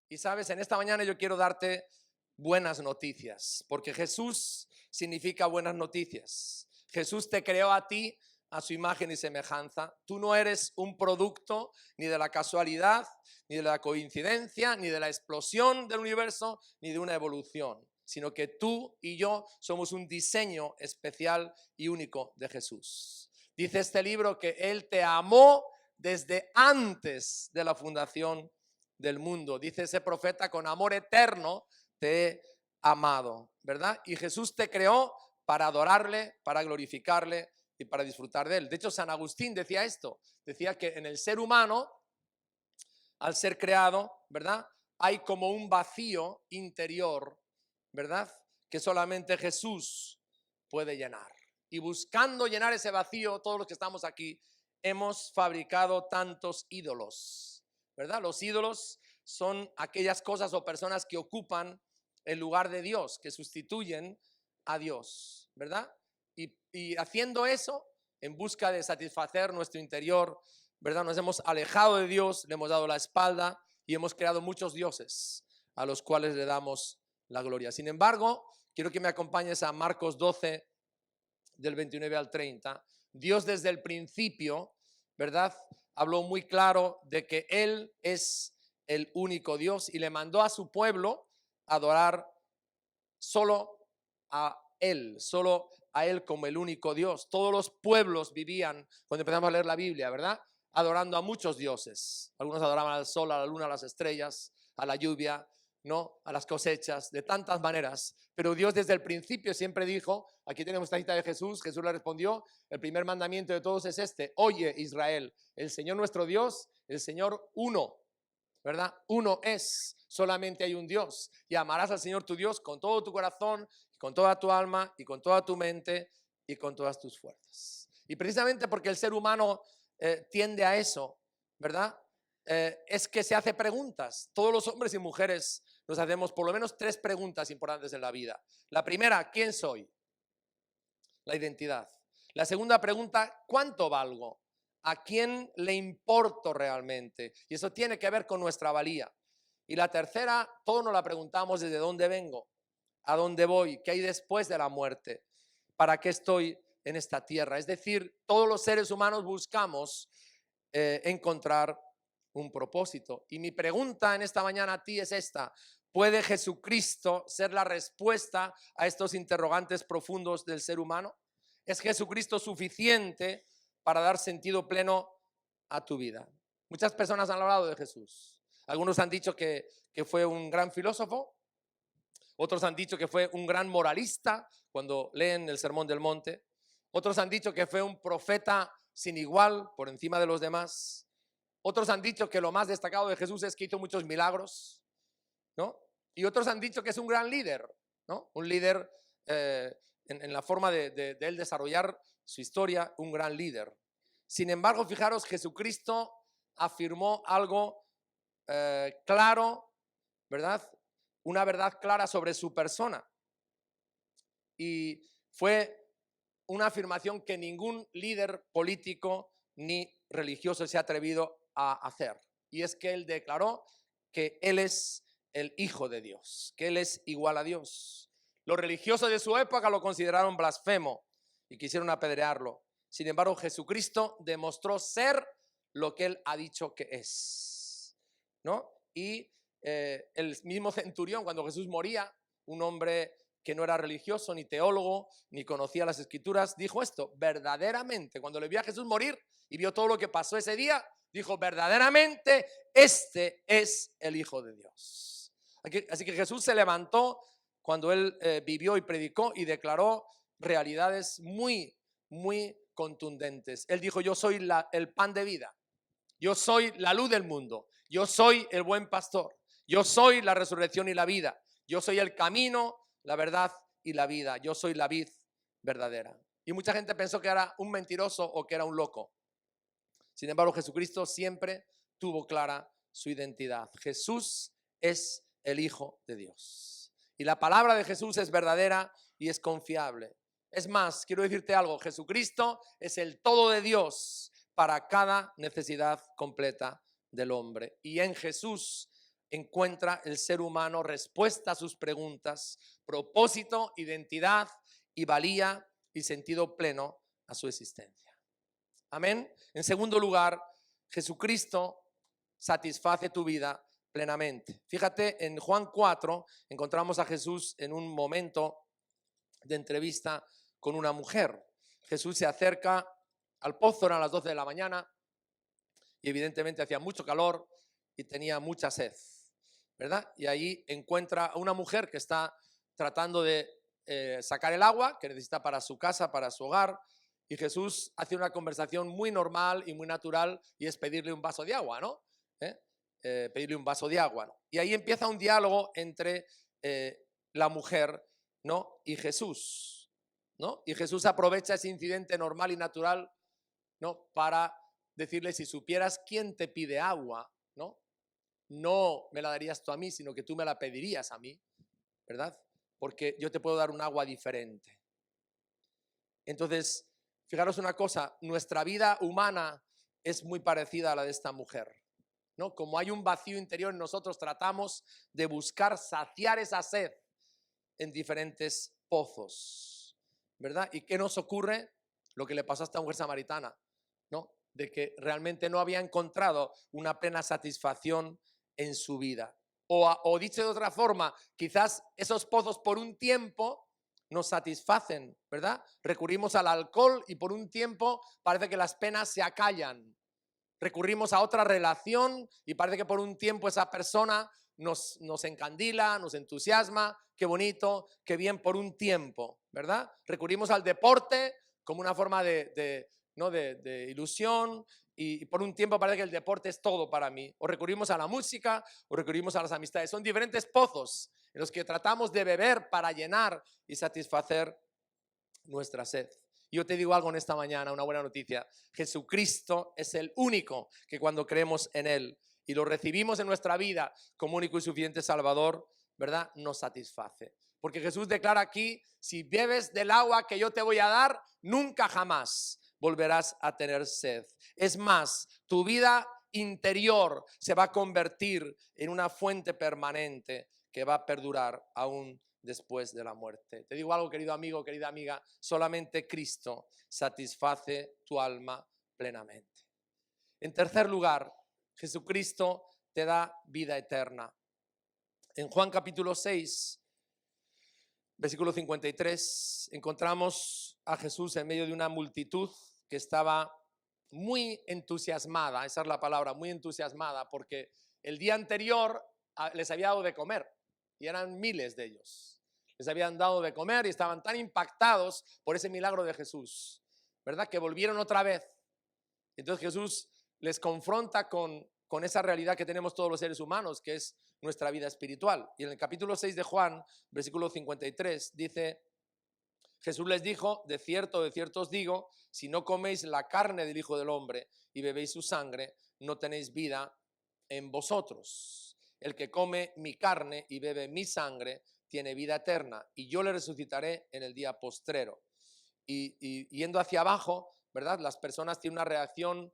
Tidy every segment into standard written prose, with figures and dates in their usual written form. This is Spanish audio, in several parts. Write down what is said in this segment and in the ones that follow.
Y sabes, en esta mañana yo quiero darte buenas noticias, porque Jesús significa buenas noticias. Jesús te creó a ti a su imagen y semejanza. Tú no eres un producto ni de la casualidad, ni de la coincidencia, ni de la explosión del universo, ni de una evolución, sino que tú y yo somos un diseño especial y único de Jesús. Dice este libro que Él te amó desde antes de la fundación del mundo. Dice ese profeta, con amor eterno te he amado, ¿verdad? Y Jesús te creó para adorarle, para glorificarle y para disfrutar de él. De hecho, San Agustín decía esto, decía que en el ser humano, al ser creado, ¿verdad?, hay como un vacío interior, ¿verdad?, que solamente Jesús puede llenar. Y buscando llenar ese vacío, todos los que estamos aquí, hemos fabricado tantos ídolos, ¿verdad? Los ídolos son aquellas cosas o personas que ocupan el lugar de Dios, que sustituyen a Dios, ¿verdad? Y haciendo eso, en busca de satisfacer nuestro interior, ¿verdad?, nos hemos alejado de Dios, le hemos dado la espalda y hemos creado muchos dioses a los cuales le damos la gloria. Sin embargo, quiero que me acompañes a Marcos 12, del 29 al 30. Dios desde el principio, ¿verdad?, habló muy claro de que Él es el único Dios y le mandó a su pueblo adorar solo a Él como el único Dios. Todos los pueblos vivían, cuando empezamos a leer la Biblia, ¿verdad?, adorando a muchos dioses. Algunos adoraban al sol, a la luna, a las estrellas, a la lluvia, ¿no?, a las cosechas, de tantas maneras. Pero Dios desde el principio siempre dijo, aquí tenemos esta cita de Jesús, Jesús le respondió, el primer mandamiento de todos es este: oye, Israel, el Señor nuestro Dios, el Señor uno, ¿verdad? Uno es, solamente hay un Dios, y amarás al Señor tu Dios con todo tu corazón, con toda tu alma y con toda tu mente y con todas tus fuerzas. Y precisamente porque el ser humano tiende a eso, ¿verdad?, es que se hace preguntas. Todos los hombres y mujeres nos hacemos por lo menos 3 preguntas importantes en la vida. La primera, ¿quién soy? La identidad. La segunda pregunta, ¿cuánto valgo? ¿A quién le importo realmente? Y eso tiene que ver con nuestra valía. Y la tercera, todos nos la preguntamos: ¿desde dónde vengo? ¿A dónde voy? ¿Qué hay después de la muerte? ¿Para qué estoy en esta tierra? Es decir, todos los seres humanos buscamos encontrar un propósito. Y mi pregunta en esta mañana a ti es esta: ¿puede Jesucristo ser la respuesta a estos interrogantes profundos del ser humano? ¿Es Jesucristo suficiente para dar sentido pleno a tu vida? Muchas personas han hablado de Jesús. Algunos han dicho que fue un gran filósofo, otros han dicho que fue un gran moralista cuando leen el Sermón del Monte, otros han dicho que fue un profeta sin igual, por encima de los demás. Otros han dicho que lo más destacado de Jesús es que hizo muchos milagros, ¿no? Y otros han dicho que es un gran líder, ¿no? Un líder en la forma de él desarrollar su historia, un gran líder. Sin embargo, fijaros, Jesucristo afirmó algo claro, ¿verdad? Una verdad clara sobre su persona. Y fue una afirmación que ningún líder político ni religioso se ha atrevido a hacer. Y es que él declaró que él es el Hijo de Dios, que él es igual a Dios. Los religiosos de su época lo consideraron blasfemo y quisieron apedrearlo. Sin embargo, Jesucristo demostró ser lo que él ha dicho que es, ¿no? Y el mismo centurión, cuando Jesús moría, un hombre que no era religioso, ni teólogo, ni conocía las escrituras, dijo esto: verdaderamente, cuando le vio a Jesús morir y vio todo lo que pasó ese día, dijo: verdaderamente, este es el Hijo de Dios. Así que Jesús se levantó cuando él vivió y predicó y declaró realidades muy, muy contundentes. Él dijo: yo soy el pan de vida, yo soy la luz del mundo, yo soy el buen pastor, yo soy la resurrección y la vida, yo soy el camino, la verdad y la vida, yo soy la vid verdadera. Y mucha gente pensó que era un mentiroso o que era un loco. Sin embargo, Jesucristo siempre tuvo clara su identidad. Jesús es el Hijo de Dios. Y la palabra de Jesús es verdadera y es confiable. Es más, quiero decirte algo: Jesucristo es el todo de Dios para cada necesidad completa del hombre. Y en Jesús encuentra el ser humano respuesta a sus preguntas, propósito, identidad y valía y sentido pleno a su existencia. Amén. En segundo lugar, Jesucristo satisface tu vida plenamente. Fíjate, en Juan 4 encontramos a Jesús en un momento de entrevista con una mujer. Jesús se acerca al pozo, eran las 12 de la mañana y evidentemente hacía mucho calor y tenía mucha sed, ¿verdad? Y ahí encuentra a una mujer que está tratando de sacar el agua que necesita para su casa, para su hogar, y Jesús hace una conversación muy normal y muy natural y es pedirle un vaso de agua, ¿no? Pedirle un vaso de agua, ¿no? Y ahí empieza un diálogo entre la mujer, ¿no? Y Jesús, ¿no? Y Jesús aprovecha ese incidente normal y natural, ¿no? Para decirle, si supieras quién te pide agua, ¿no? No me la darías tú a mí, sino que tú me la pedirías a mí, ¿verdad? Porque yo te puedo dar un agua diferente. Entonces, fijaros una cosa, nuestra vida humana es muy parecida a la de esta mujer, ¿no? Como hay un vacío interior en nosotros, tratamos de buscar saciar esa sed en diferentes pozos, ¿verdad? ¿Y qué nos ocurre? Lo que le pasó a esta mujer samaritana, ¿no? De que realmente no había encontrado una plena satisfacción en su vida. O dicho de otra forma, quizás esos pozos por un tiempo nos satisfacen, ¿verdad? Recurrimos al alcohol y por un tiempo parece que las penas se acallan. Recurrimos a otra relación y parece que por un tiempo esa persona nos encandila, nos entusiasma, qué bonito, qué bien por un tiempo, ¿verdad? Recurrimos al deporte como una forma de ilusión y por un tiempo parece que el deporte es todo para mí. O recurrimos a la música o recurrimos a las amistades. Son diferentes pozos en los que tratamos de beber para llenar y satisfacer nuestra sed. Yo te digo algo en esta mañana, una buena noticia. Jesucristo es el único que cuando creemos en Él y lo recibimos en nuestra vida como único y suficiente Salvador, ¿verdad? Nos satisface. Porque Jesús declara aquí, si bebes del agua que yo te voy a dar, nunca jamás volverás a tener sed. Es más, tu vida interior se va a convertir en una fuente permanente que va a perdurar aún después de la muerte. Te digo algo, querido amigo, querida amiga, solamente Cristo satisface tu alma plenamente. En tercer lugar, Jesucristo te da vida eterna. En Juan capítulo 6, versículo 53, encontramos a Jesús en medio de una multitud que estaba muy entusiasmada, esa es la palabra, muy entusiasmada, porque el día anterior les había dado de comer y eran miles de ellos. Les habían dado de comer y estaban tan impactados por ese milagro de Jesús, ¿verdad? Que volvieron otra vez. Entonces Jesús les confronta con esa realidad que tenemos todos los seres humanos, que es nuestra vida espiritual. Y en el capítulo 6 de Juan, versículo 53, dice, Jesús les dijo, de cierto os digo, si no coméis la carne del Hijo del Hombre y bebéis su sangre, no tenéis vida en vosotros. El que come mi carne y bebe mi sangre tiene vida eterna y yo le resucitaré en el día postrero. Y yendo hacia abajo, ¿verdad? Las personas tienen una reacción,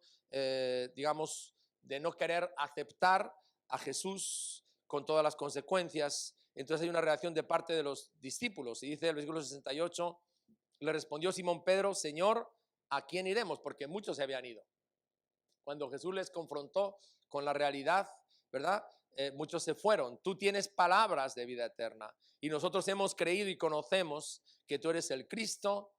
digamos, de no querer aceptar a Jesús con todas las consecuencias. Entonces hay una reacción de parte de los discípulos. Y dice el versículo 68, le respondió Simón Pedro, Señor, ¿a quién iremos? Porque muchos se habían ido. Cuando Jesús les confrontó con la realidad, ¿verdad? Muchos se fueron. Tú tienes palabras de vida eterna. Y nosotros hemos creído y conocemos que tú eres el Cristo,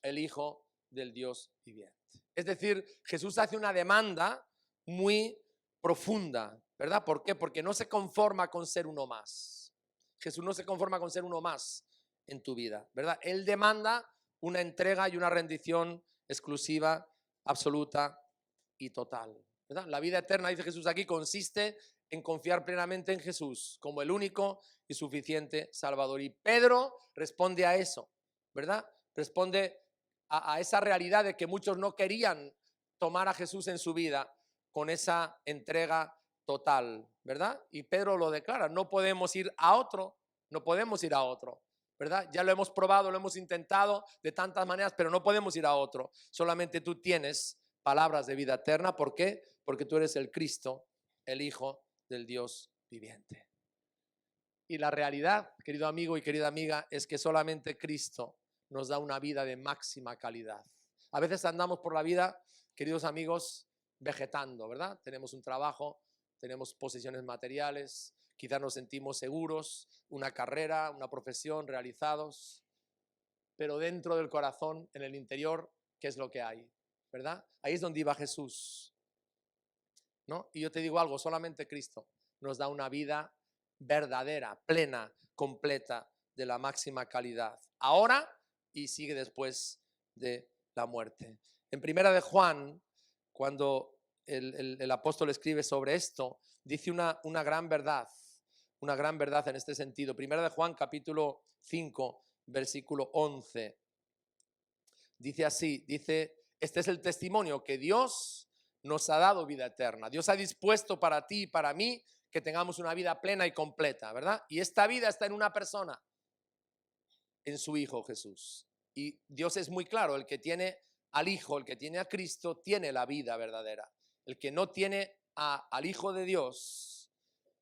el Hijo del Dios viviente. Es decir, Jesús hace una demanda muy profunda, ¿verdad? ¿Por qué? Porque no se conforma con ser uno más. Jesús no se conforma con ser uno más en tu vida, ¿verdad? Él demanda una entrega y una rendición exclusiva, absoluta y total, ¿verdad? La vida eterna, dice Jesús aquí, consiste en confiar plenamente en Jesús como el único y suficiente Salvador. Y Pedro responde a eso, ¿verdad? Responde a esa realidad de que muchos no querían tomar a Jesús en su vida con esa entrega total, ¿verdad? Y Pedro lo declara, no podemos ir a otro, no podemos ir a otro, ¿verdad? Ya lo hemos probado, lo hemos intentado de tantas maneras, pero no podemos ir a otro. Solamente tú tienes palabras de vida eterna. ¿Por qué? Porque tú eres el Cristo, el Hijo del Dios viviente. Y la realidad, querido amigo y querida amiga, es que solamente Cristo nos da una vida de máxima calidad. A veces andamos por la vida, queridos amigos, vegetando, ¿verdad? Tenemos un trabajo, tenemos posesiones materiales, quizás nos sentimos seguros, una carrera, una profesión, realizados, pero dentro del corazón, en el interior, ¿qué es lo que hay? ¿Verdad? Ahí es donde iba Jesús, ¿no? Y yo te digo algo, solamente Cristo nos da una vida verdadera, plena, completa, de la máxima calidad. Ahora y sigue después de la muerte. En Primera de Juan, cuando el apóstol escribe sobre esto, dice una gran verdad en este sentido. Primera de Juan, capítulo 5, versículo 11. Dice así, este es el testimonio que Dios nos ha dado vida eterna. Dios ha dispuesto para ti y para mí que tengamos una vida plena y completa, ¿verdad? Y esta vida está en una persona, en su Hijo Jesús. Y Dios es muy claro, el que tiene al Hijo, el que tiene a Cristo, tiene la vida verdadera. El que no tiene al Hijo de Dios,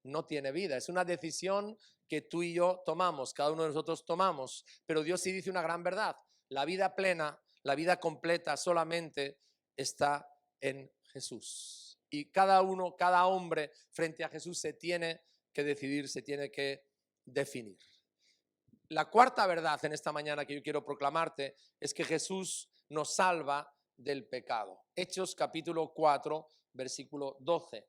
no tiene vida. Es una decisión que tú y yo tomamos, cada uno de nosotros tomamos. Pero Dios sí dice una gran verdad. La vida plena, la vida completa solamente está en Jesús. Y cada uno, cada hombre frente a Jesús se tiene que decidir, se tiene que definir. La cuarta verdad en esta mañana que yo quiero proclamarte es que Jesús nos salva del pecado. Hechos capítulo 4, versículo 12.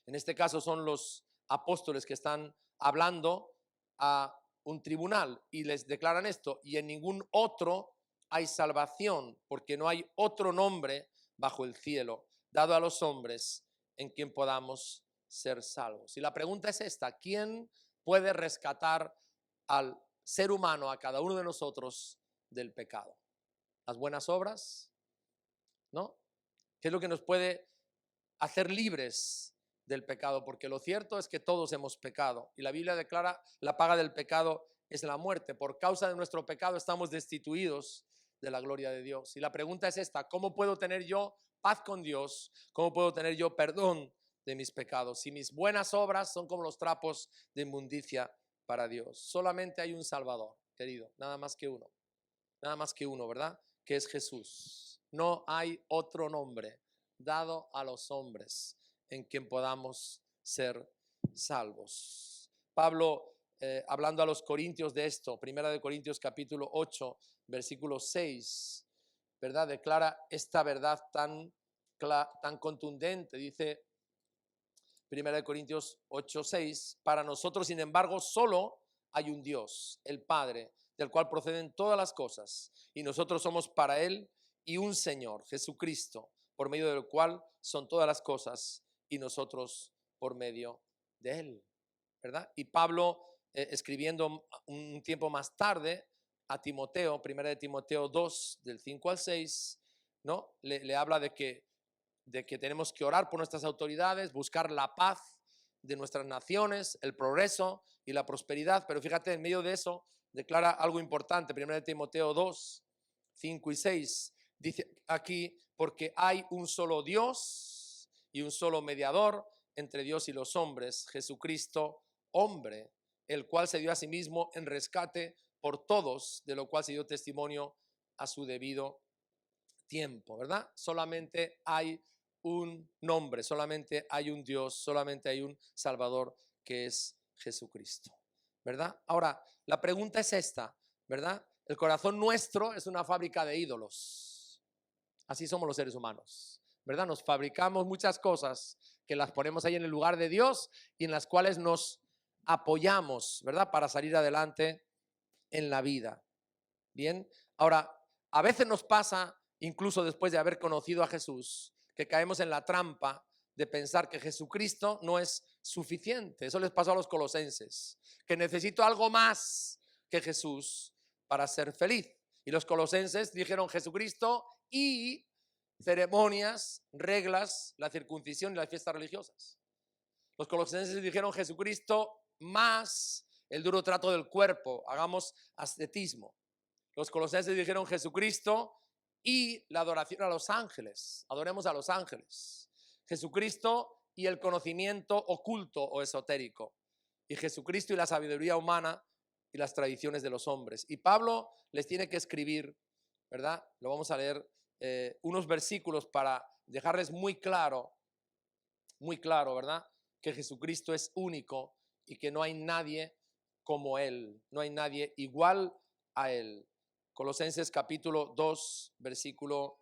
En este caso son los apóstoles que están hablando a un tribunal y les declaran esto: y en ningún otro hay salvación, porque no hay otro nombre bajo el cielo dado a los hombres en quien podamos ser salvos. Y la pregunta es esta: ¿quién puede rescatar al ser humano, a cada uno de nosotros, del pecado? ¿Las buenas obras? ¿No? ¿Qué es lo que nos puede hacer libres del pecado? Porque lo cierto es que todos hemos pecado y la Biblia declara: la paga del pecado es la muerte. Por causa de nuestro pecado estamos destituidos de la gloria de Dios. Y la pregunta es esta: ¿cómo puedo tener yo paz con Dios? ¿Cómo puedo tener yo perdón de mis pecados? Si mis buenas obras son como los trapos de inmundicia para Dios. Solamente hay un Salvador, querido, nada más que uno, ¿verdad? Que es Jesús. No hay otro nombre dado a los hombres en quien podamos ser salvos. Pablo, hablando a los corintios de esto, Primera de Corintios capítulo 8, versículo 6, ¿verdad? Declara esta verdad tan contundente. Dice Primera de Corintios 8, 6, para nosotros, sin embargo, solo hay un Dios, el Padre, del cual proceden todas las cosas, y nosotros somos para Él, y un Señor, Jesucristo, por medio del cual son todas las cosas, y nosotros por medio de Él, ¿verdad? Y Pablo, escribiendo un tiempo más tarde a Timoteo, Primera de Timoteo 2, del 5 al 6, ¿no? Le habla de que tenemos que orar por nuestras autoridades, buscar la paz de nuestras naciones, el progreso y la prosperidad. Pero fíjate, en medio de eso declara algo importante. 1 Timoteo 2, 5 y 6 dice aquí: porque hay un solo Dios y un solo mediador entre Dios y los hombres, Jesucristo, hombre, el cual se dio a sí mismo en rescate por todos, de lo cual se dio testimonio a su debido tiempo, ¿verdad? Solamente hay un nombre, solamente hay un Dios, solamente hay un Salvador, que es Jesucristo, ¿verdad? Ahora, la pregunta es esta, ¿verdad? El corazón nuestro es una fábrica de ídolos. Así somos los seres humanos, ¿verdad? Nos fabricamos muchas cosas que las ponemos ahí en el lugar de Dios y en las cuales nos apoyamos, ¿verdad? Para salir adelante en la vida. Bien, ahora, a veces nos pasa, incluso después de haber conocido a Jesús, que caemos en la trampa de pensar que Jesucristo no es suficiente. Eso les pasó a los colosenses, que necesito algo más que Jesús para ser feliz. Y los colosenses dijeron Jesucristo y ceremonias, reglas, la circuncisión y las fiestas religiosas. Los colosenses dijeron Jesucristo más el duro trato del cuerpo, hagamos ascetismo. Los colosenses dijeron Jesucristo y la adoración a los ángeles, adoremos a los ángeles. Jesucristo y el conocimiento oculto o esotérico, y Jesucristo y la sabiduría humana y las tradiciones de los hombres. Y Pablo les tiene que escribir, ¿verdad? Lo vamos a leer, unos versículos para dejarles muy claro, ¿verdad? Que Jesucristo es único y que no hay nadie como Él, no hay nadie igual a Él. Colosenses capítulo 2, versículo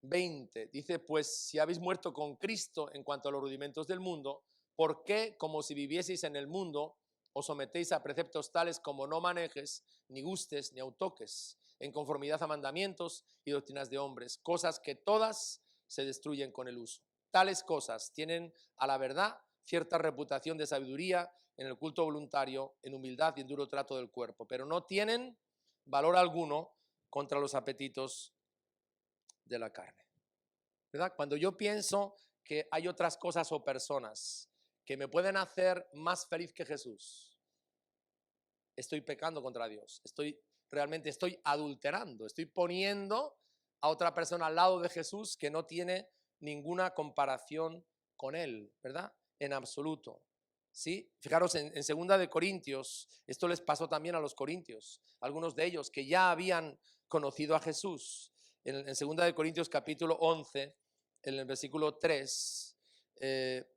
20, dice, pues si habéis muerto con Cristo en cuanto a los rudimentos del mundo, ¿por qué, como si vivieseis en el mundo, os sometéis a preceptos tales como no manejes, ni gustes, ni autoques, en conformidad a mandamientos y doctrinas de hombres, cosas que todas se destruyen con el uso? Tales cosas tienen a la verdad cierta reputación de sabiduría en el culto voluntario, en humildad y en duro trato del cuerpo, pero no tienen valor alguno contra los apetitos de la carne, ¿verdad? Cuando yo pienso que hay otras cosas o personas que me pueden hacer más feliz que Jesús, estoy pecando contra Dios, realmente estoy adulterando, estoy poniendo a otra persona al lado de Jesús que no tiene ninguna comparación con Él, ¿verdad? En absoluto. ¿Sí? Fijaros, en 2 de Corintios, esto les pasó también a los corintios, algunos de ellos que ya habían conocido a Jesús. En 2 de Corintios capítulo 11, en el versículo 3,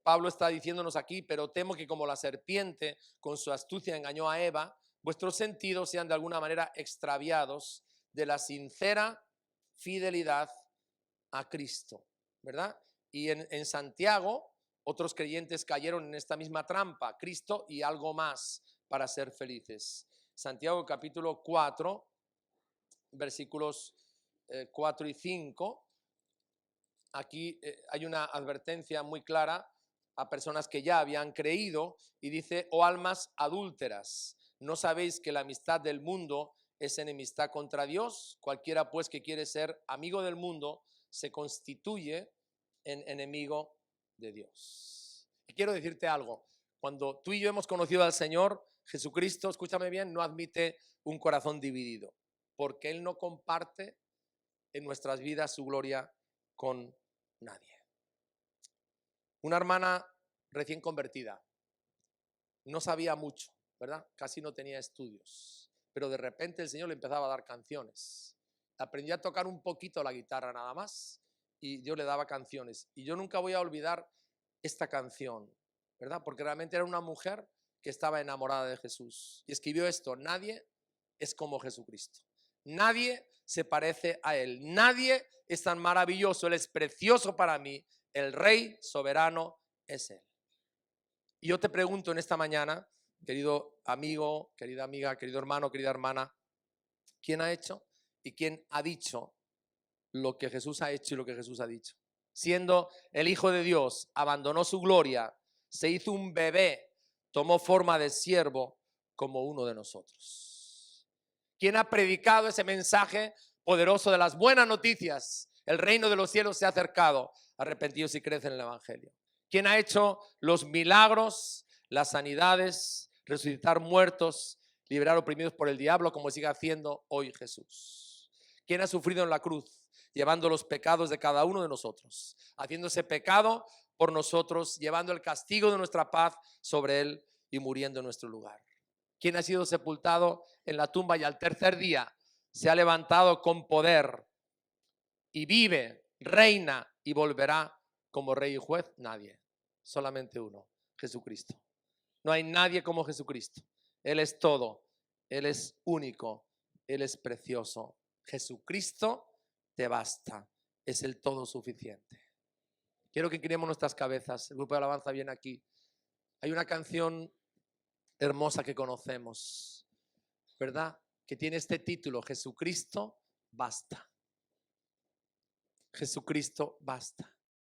Pablo está diciéndonos aquí, pero temo que como la serpiente con su astucia engañó a Eva, vuestros sentidos sean de alguna manera extraviados de la sincera fidelidad a Cristo, ¿verdad? Y en Santiago, otros creyentes cayeron en esta misma trampa, Cristo y algo más para ser felices. Santiago capítulo 4, versículos 4 y 5, aquí hay una advertencia muy clara a personas que ya habían creído y dice, oh almas adúlteras, ¿no sabéis que la amistad del mundo es enemistad contra Dios? Cualquiera pues que quiere ser amigo del mundo se constituye en enemigo de Dios. Y quiero decirte algo, cuando tú y yo hemos conocido al Señor, Jesucristo, escúchame bien, no admite un corazón dividido, porque Él no comparte en nuestras vidas su gloria con nadie. Una hermana recién convertida, no sabía mucho, ¿verdad? Casi no tenía estudios, pero de repente el Señor le empezaba a dar canciones. Aprendió a tocar un poquito la guitarra nada más y Dios le daba canciones. Y yo nunca voy a olvidar esta canción, ¿verdad? Porque realmente era una mujer que estaba enamorada de Jesús. Y escribió esto, nadie es como Jesucristo. Nadie se parece a Él. Nadie es tan maravilloso. Él es precioso para mí. El Rey soberano es Él. Y yo te pregunto en esta mañana, querido amigo, querida amiga, querido hermano, querida hermana, ¿quién ha hecho y quién ha dicho lo que Jesús ha hecho y lo que Jesús ha dicho? Siendo el Hijo de Dios, abandonó su gloria, se hizo un bebé, tomó forma de siervo como uno de nosotros. ¿Quién ha predicado ese mensaje poderoso de las buenas noticias? El reino de los cielos se ha acercado, arrepentidos y crecen en el Evangelio. ¿Quién ha hecho los milagros, las sanidades, resucitar muertos, liberar oprimidos por el diablo, como sigue haciendo hoy Jesús? ¿Quién ha sufrido en la cruz, llevando los pecados de cada uno de nosotros, haciéndose pecado por nosotros, llevando el castigo de nuestra paz sobre él y muriendo en nuestro lugar? ¿Quién ha sido sepultado en la tumba y al tercer día se ha levantado con poder y vive, reina y volverá como rey y juez? Nadie, solamente uno, Jesucristo. No hay nadie como Jesucristo. Él es todo, Él es único, Él es precioso. Jesucristo te basta, es el todo suficiente. Quiero que inclinemos nuestras cabezas. El grupo de alabanza viene aquí. Hay una canción hermosa que conocemos, ¿verdad? Que tiene este título, Jesucristo basta. Jesucristo basta.